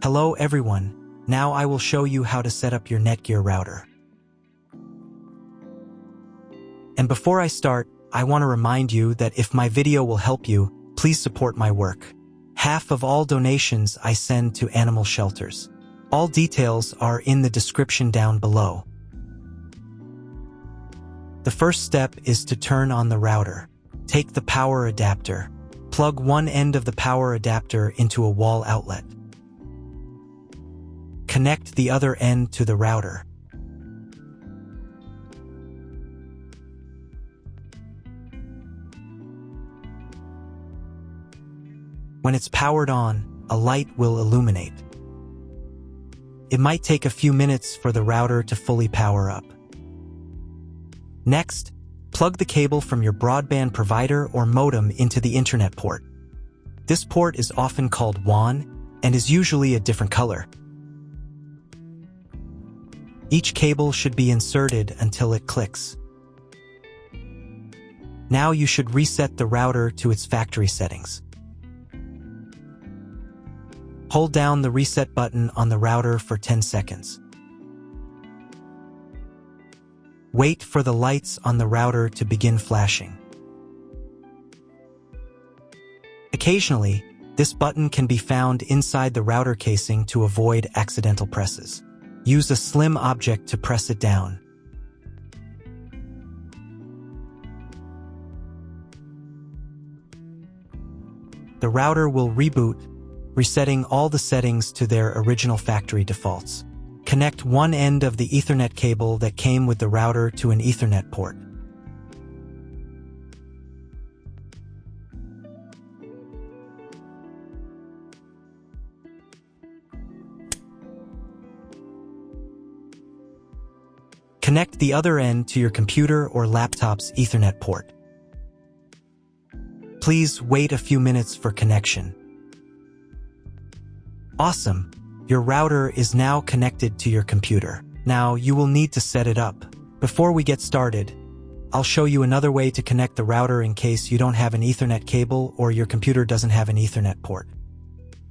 Hello everyone, now I will show you how to set up your NETGEAR router. And before I start, I want to remind you that if my video will help you, please support my work. Half of all donations I send to animal shelters. All details are in the description down below. The first step is to turn on the router. Take the power adapter. Plug one end of the power adapter into a wall outlet. Connect the other end to the router. When it's powered on, a light will illuminate. It might take a few minutes for the router to fully power up. Next, plug the cable from your broadband provider or modem into the internet port. This port is often called WAN and is usually a different color. Each cable should be inserted until it clicks. Now you should reset the router to its factory settings. Hold down the reset button on the router for 10 seconds. Wait for the lights on the router to begin flashing. Occasionally, this button can be found inside the router casing to avoid accidental presses. Use a slim object to press it down. The router will reboot, resetting all the settings to their original factory defaults. Connect one end of the Ethernet cable that came with the router to an Ethernet port. Connect the other end to your computer or laptop's Ethernet port. Please wait a few minutes for connection. Awesome! Your router is now connected to your computer. Now you will need to set it up. Before we get started, I'll show you another way to connect the router in case you don't have an Ethernet cable or your computer doesn't have an Ethernet port.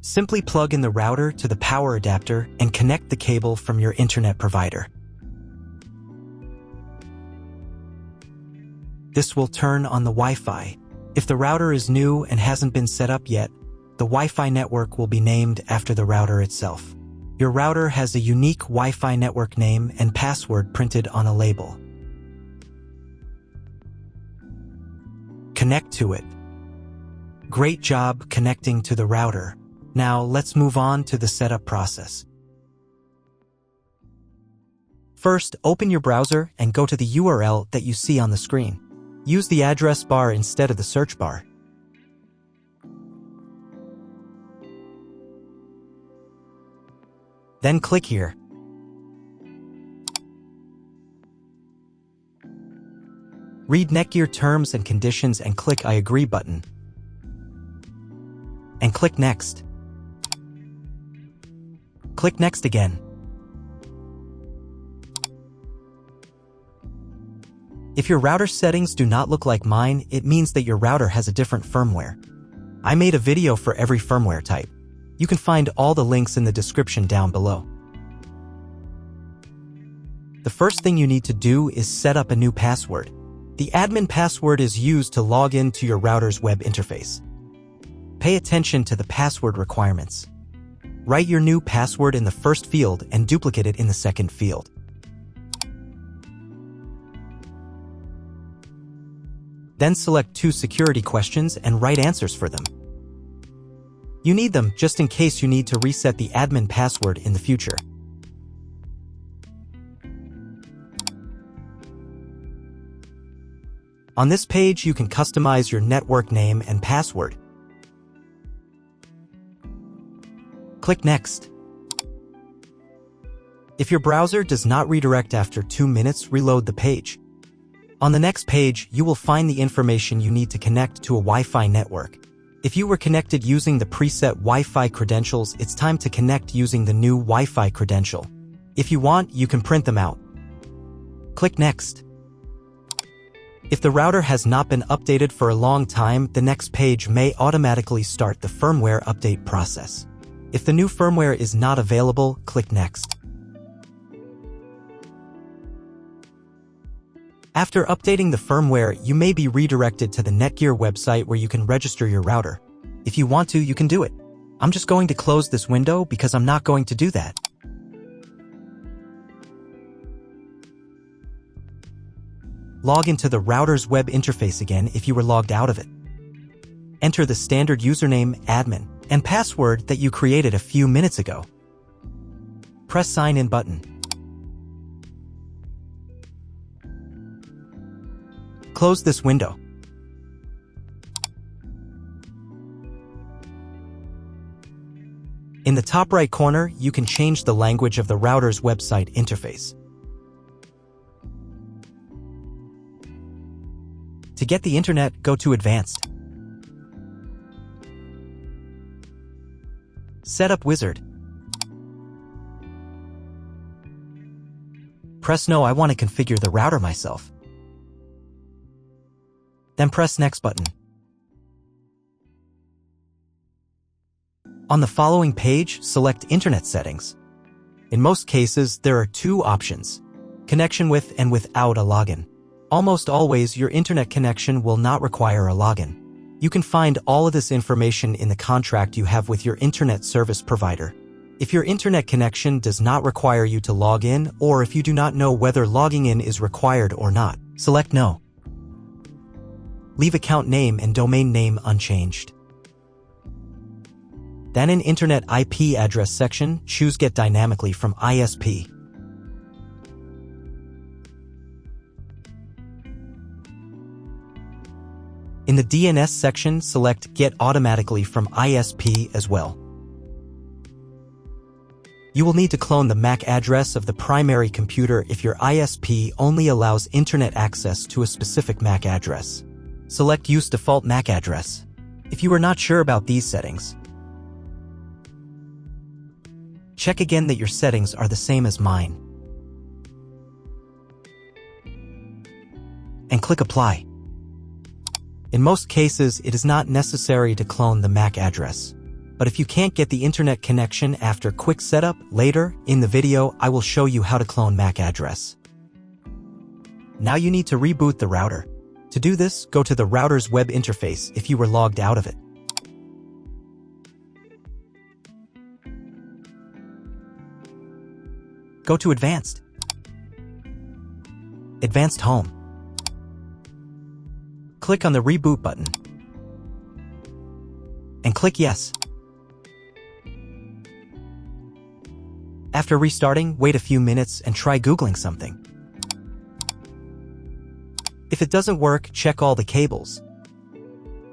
Simply plug in the router to the power adapter and connect the cable from your internet provider. This will turn on the Wi-Fi. If the router is new and hasn't been set up yet, the Wi-Fi network will be named after the router itself. Your router has a unique Wi-Fi network name and password printed on a label. Connect to it. Great job connecting to the router. Now let's move on to the setup process. First, open your browser and go to the URL that you see on the screen. Use the address bar instead of the search bar. Then click here. Read NETGEAR terms and conditions and click I agree button. And click Next. Click Next again. If your router settings do not look like mine, it means that your router has a different firmware. I made a video for every firmware type. You can find all the links in the description down below. The first thing you need to do is set up a new password. The admin password is used to log into your router's web interface. Pay attention to the password requirements. Write your new password in the first field and duplicate it in the second field. Then select 2 security questions and write answers for them. You need them just in case you need to reset the admin password in the future. On this page, you can customize your network name and password. Click Next. If your browser does not redirect after 2 minutes, reload the page. On the next page, you will find the information you need to connect to a Wi-Fi network. If you were connected using the preset Wi-Fi credentials, it's time to connect using the new Wi-Fi credential. If you want, you can print them out. Click Next. If the router has not been updated for a long time, the next page may automatically start the firmware update process. If the new firmware is not available, click Next. After updating the firmware, you may be redirected to the NETGEAR website where you can register your router. If you want to, you can do it. I'm just going to close this window because I'm not going to do that. Log into the router's web interface again if you were logged out of it. Enter the standard username, admin, and password that you created a few minutes ago. Press Sign In button. Close this window. In the top right corner, you can change the language of the router's website interface. To get the internet, go to Advanced. Setup Wizard. Press No, I want to configure the router myself. Then press Next button. On the following page, select Internet Settings. In most cases, there are two options: connection with and without a login. Almost always, your internet connection will not require a login. You can find all of this information in the contract you have with your internet service provider. If your internet connection does not require you to log in, or if you do not know whether logging in is required or not, select No. Leave account name and domain name unchanged. Then in Internet IP address section, choose Get Dynamically from ISP. In the DNS section, select Get Automatically from ISP as well. You will need to clone the MAC address of the primary computer if your ISP only allows internet access to a specific MAC address. Select Use Default MAC Address. If you are not sure about these settings, check again that your settings are the same as mine. And click Apply. In most cases, it is not necessary to clone the MAC address. But if you can't get the internet connection after quick setup, later in the video, I will show you how to clone MAC address. Now you need to reboot the router. To do this, go to the router's web interface if you were logged out of it. Go to Advanced. Advanced Home. Click on the Reboot button. And click Yes. After restarting, wait a few minutes and try Googling something. If it doesn't work, check all the cables.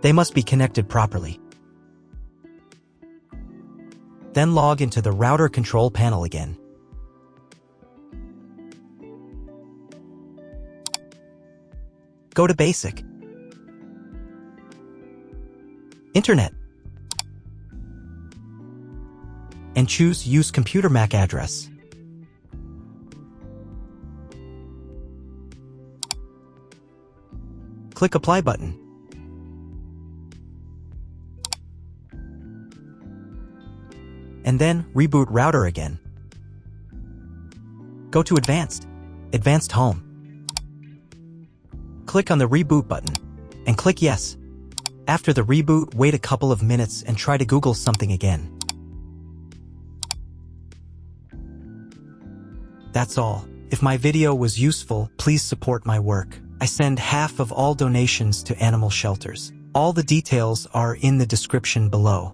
They must be connected properly. Then log into the router control panel again. Go to Basic. Internet. And choose Use Computer MAC Address. Click Apply button. And then reboot router again. Go to Advanced. Advanced Home. Click on the Reboot button and click Yes. After the reboot, wait a couple of minutes and try to Google something again. That's all. If my video was useful, please support my work. I send half of all donations to animal shelters. All the details are in the description below.